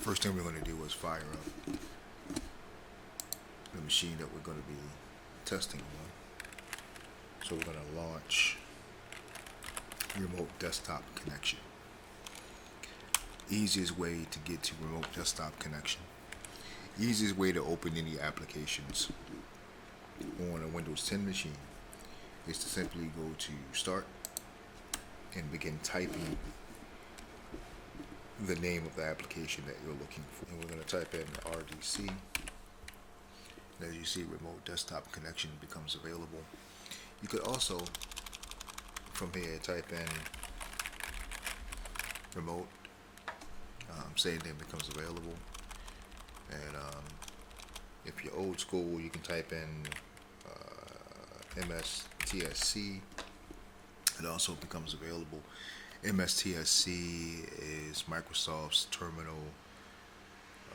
First thing we're going to do is fire up the machine that we're going to be testing on. So we're going to launch remote desktop connection. Easiest way to get to remote desktop connection. Easiest way to open any applications on a Windows 10 machine is to simply go to Start and begin typing the name of the application that you're looking for. And we're going to type in RDC. And as you see, remote desktop connection becomes available. You could also, from here, type in remote, same name becomes available. And if you're old school, you can type in MSTSC. It also becomes available. MSTSC is Microsoft's Terminal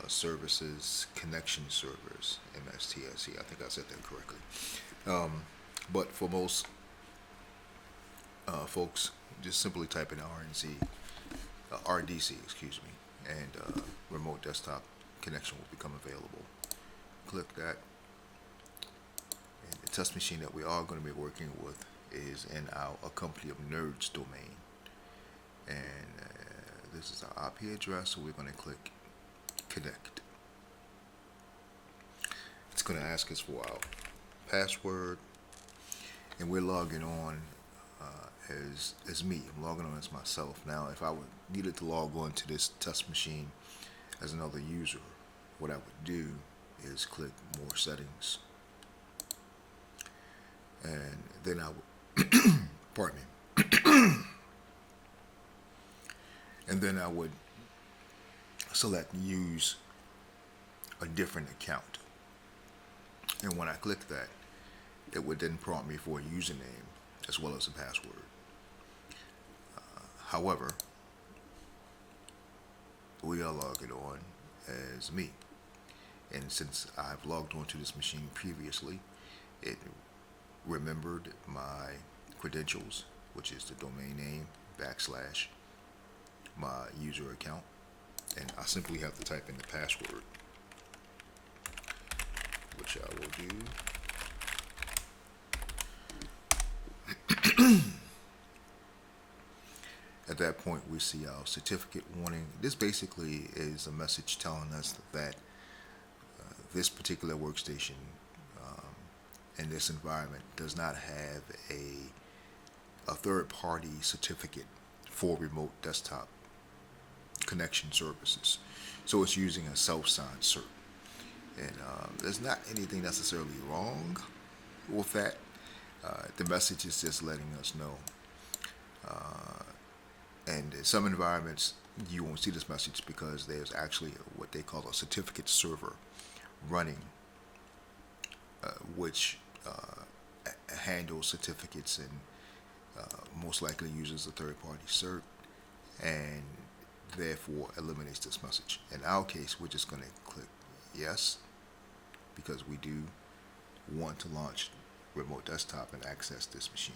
Services Connection Servers. MSTSC. I think I said that correctly. But for most folks, just simply type in RDC, excuse me, and remote desktop connection will become available. Click that. And the test machine that we are going to be working with is in our A Company of Nerds domain. And this is our IP address, so we're going to click connect. It's going to ask us for our password, and we're logging on as me. I'm logging on as myself. Now, if I needed to log on to this test machine as another user, what I would do is click More Settings, and then I would pardon me. And then I would select Use a different account. And when I click that, it would then prompt me for a username as well as a password. However, we are logging on as me. And since I've logged onto this machine previously, it remembered my credentials, which is the domain name / my user account, and I simply have to type in the password, which I will do. At that point, we see our certificate warning. This basically is a message telling us that this particular workstation in this environment does not have a third-party certificate for remote desktop connection services. So it's using a self-signed cert. And there's not anything necessarily wrong with that. The message is just letting us know. And in some environments, you won't see this message because there's actually what they call a certificate server running, which handles certificates and most likely uses a third-party cert, and therefore eliminates this message. In our case, we're just going to click yes, because we do want to launch remote desktop and access this machine.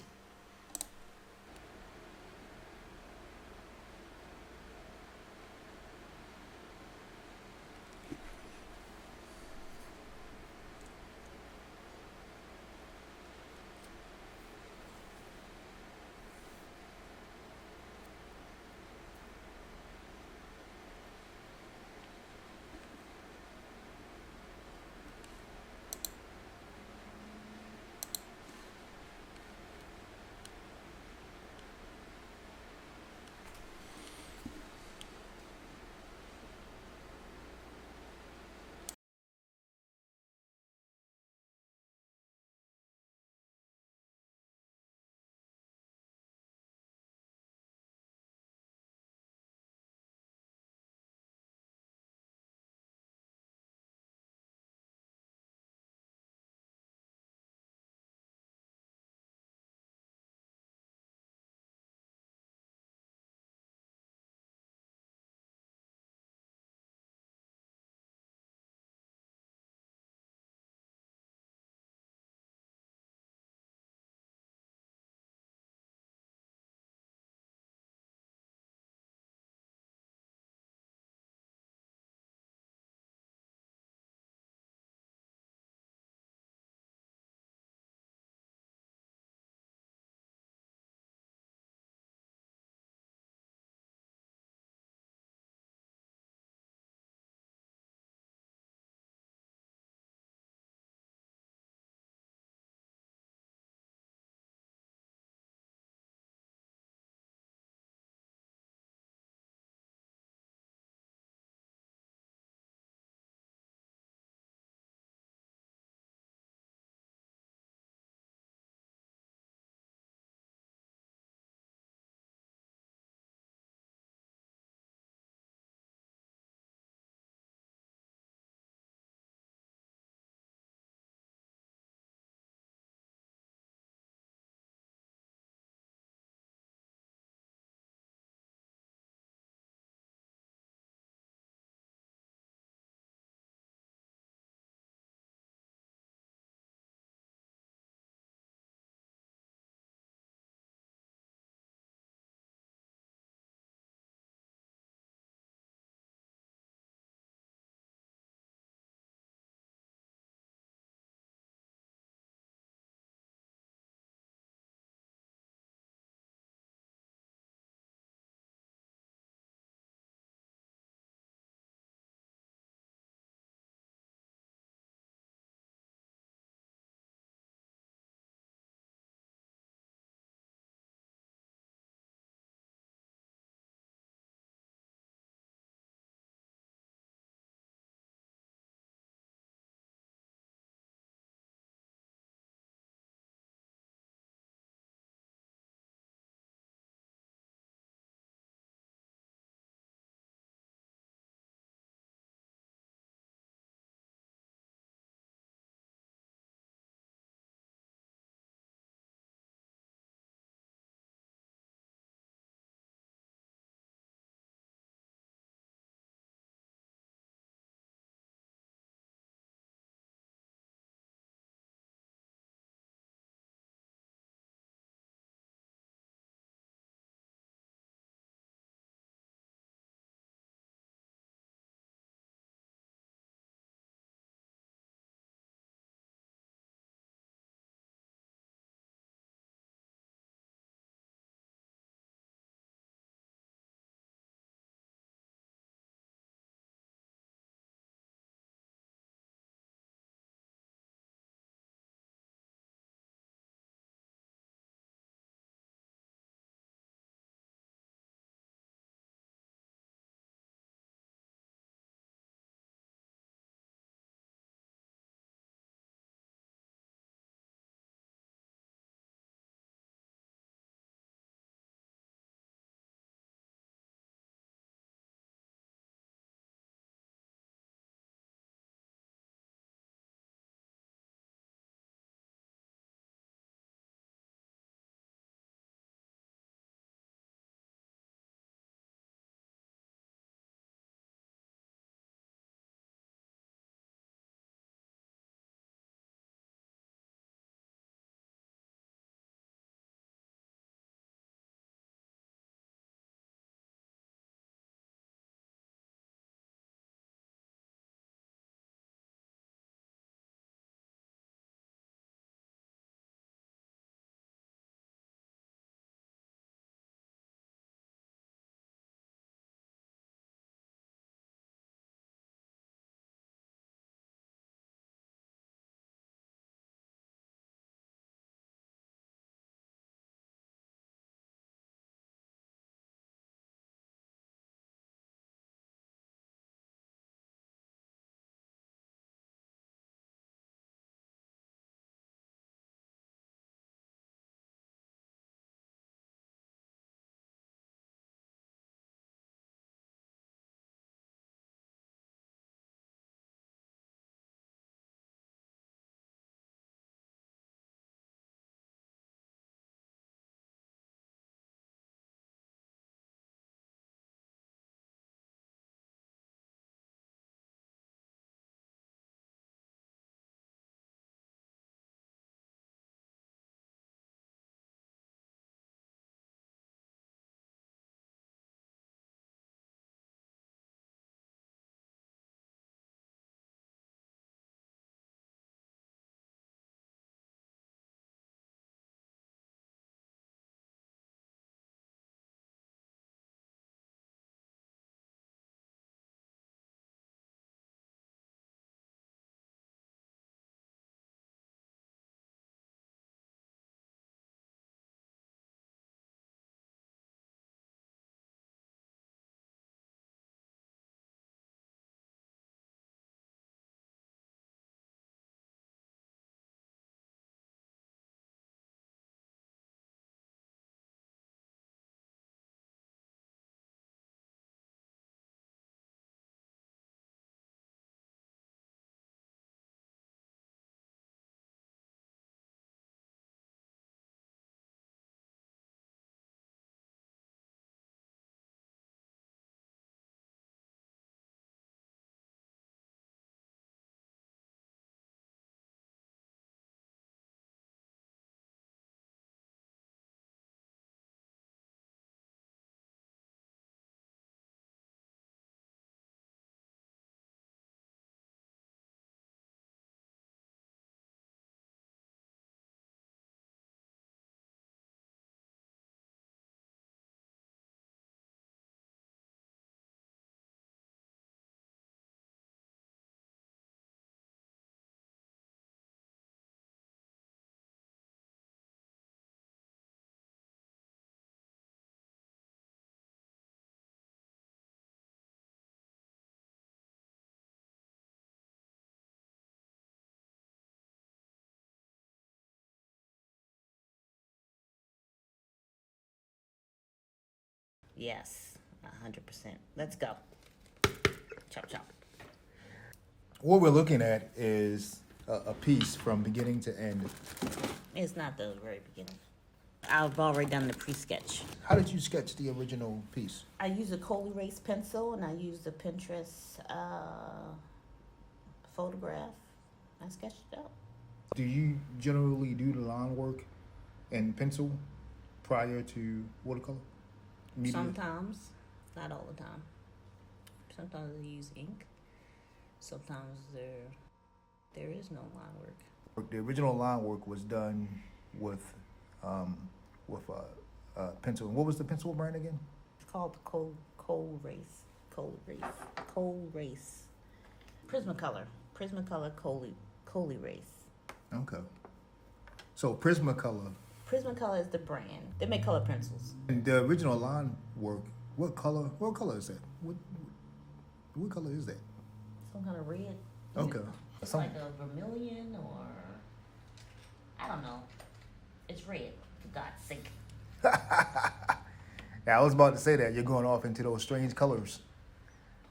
Yes, 100%. Let's go. Chop, chop. What we're looking at is a piece from beginning to end. It's not the very beginning. I've already done the pre-sketch. How did you sketch the original piece? I use a coal erase pencil, and I use the Pinterest photograph. I sketched it out. Do you generally do the line work in pencil prior to watercolor? Media? Sometimes, not all the time. Sometimes I use ink. Sometimes there is no line work. The original line work was done with pencil. And what was the pencil brand again? It's called the coal race. Prismacolor coal erase. Okay. So Prismacolor. Prismacolor is the brand. They make color pencils. And the original line work, what color is that? What color is that? Some kind of red. Okay. It's like a vermilion or I don't know. It's red, for God's sake. Yeah, I was about to say that. You're going off into those strange colors.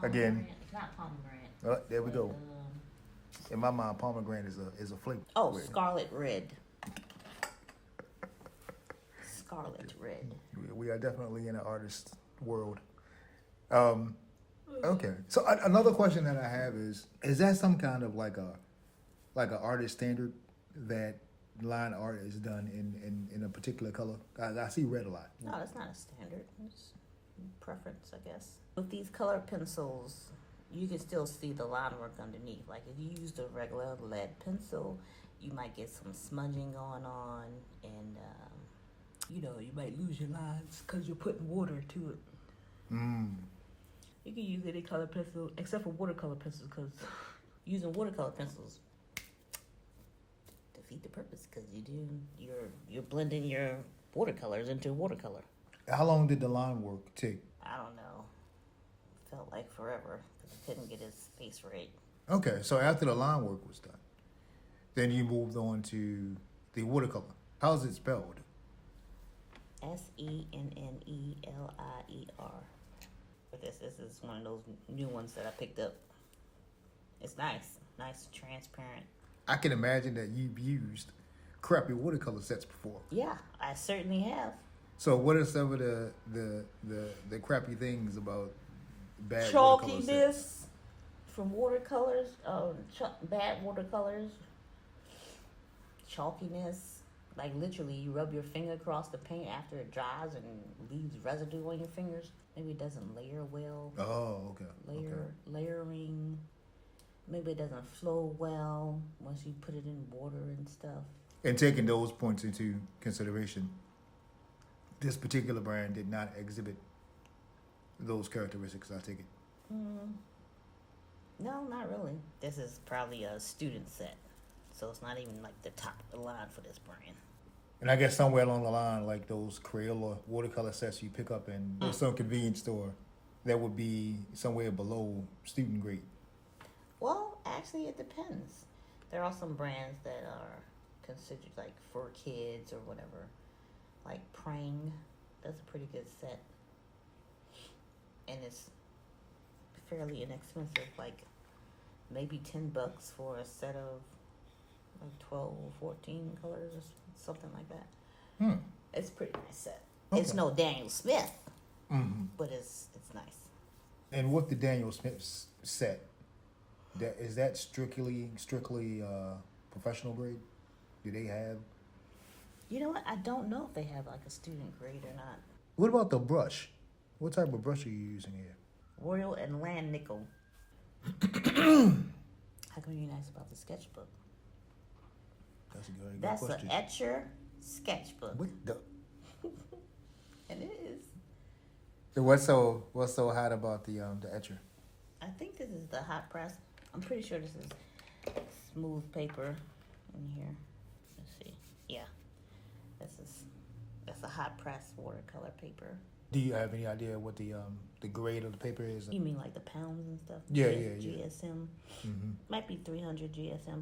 Again. It's not pomegranate. Oh, there we go. In my mind, pomegranate is a flavor. Oh, red. scarlet red. Scarlet red. We are definitely in an artist world. Okay. So another question that I have is that some kind of like an artist standard that line art is done in a particular color? I see red a lot. No, that's not a standard. It's preference, I guess. With these color pencils, you can still see the line work underneath. Like if you used a regular lead pencil, you might get some smudging going on, and you might lose your lines because you're putting water to it. You can use any color pencil except for watercolor pencils, because using watercolor pencils defeat the purpose, because you're blending your watercolors into watercolor. How long did the line work take? I don't know. Felt like forever because I couldn't get his face right. Okay, so after the line work was done, then you moved on to the watercolor. How's it spelled? SENNELIER. This is one of those new ones that I picked up. It's nice, transparent. I can imagine that you've used crappy watercolor sets before. Yeah, I certainly have. So what are some of the crappy things about bad watercolor sets? Chalkiness from watercolors, bad watercolors. Chalkiness, like literally you rub your finger across the paint after it dries and leaves residue on your fingers. Maybe it doesn't layer well. Oh, okay. Layering. Maybe it doesn't flow well once you put it in water and stuff. And taking those points into consideration, this particular brand did not exhibit those characteristics, I take it. No, not really. This is probably a student set, so it's not even like the top of the line for this brand. And I guess somewhere along the line, like those Crayola watercolor sets you pick up in some convenience store, that would be somewhere below student grade. Well, actually, it depends. There are some brands that are considered like for kids or whatever. Like Prang, that's a pretty good set. And it's fairly inexpensive, like maybe $10 for a set of like 12 or 14 colors or something like that. It's a pretty nice set. Okay. It's no Daniel Smith, but it's nice. And with the Daniel Smith set, is that strictly professional grade? Do they have? You know what? I don't know if they have like a student grade or not. What about the brush? What type of brush are you using here? Royal and Land Nickel. How come you're nice about the sketchbook? That's a good That's question. An Etcher sketchbook. What the? And it is. So what's so hot about the Etcher? I think this is the hot press. I'm pretty sure this is smooth paper in here. Let's see. Yeah, that's a hot press watercolor paper. Do you have any idea what the grade of the paper is? You mean like the pounds and stuff? Yeah. GSM. Might be 300 GSM.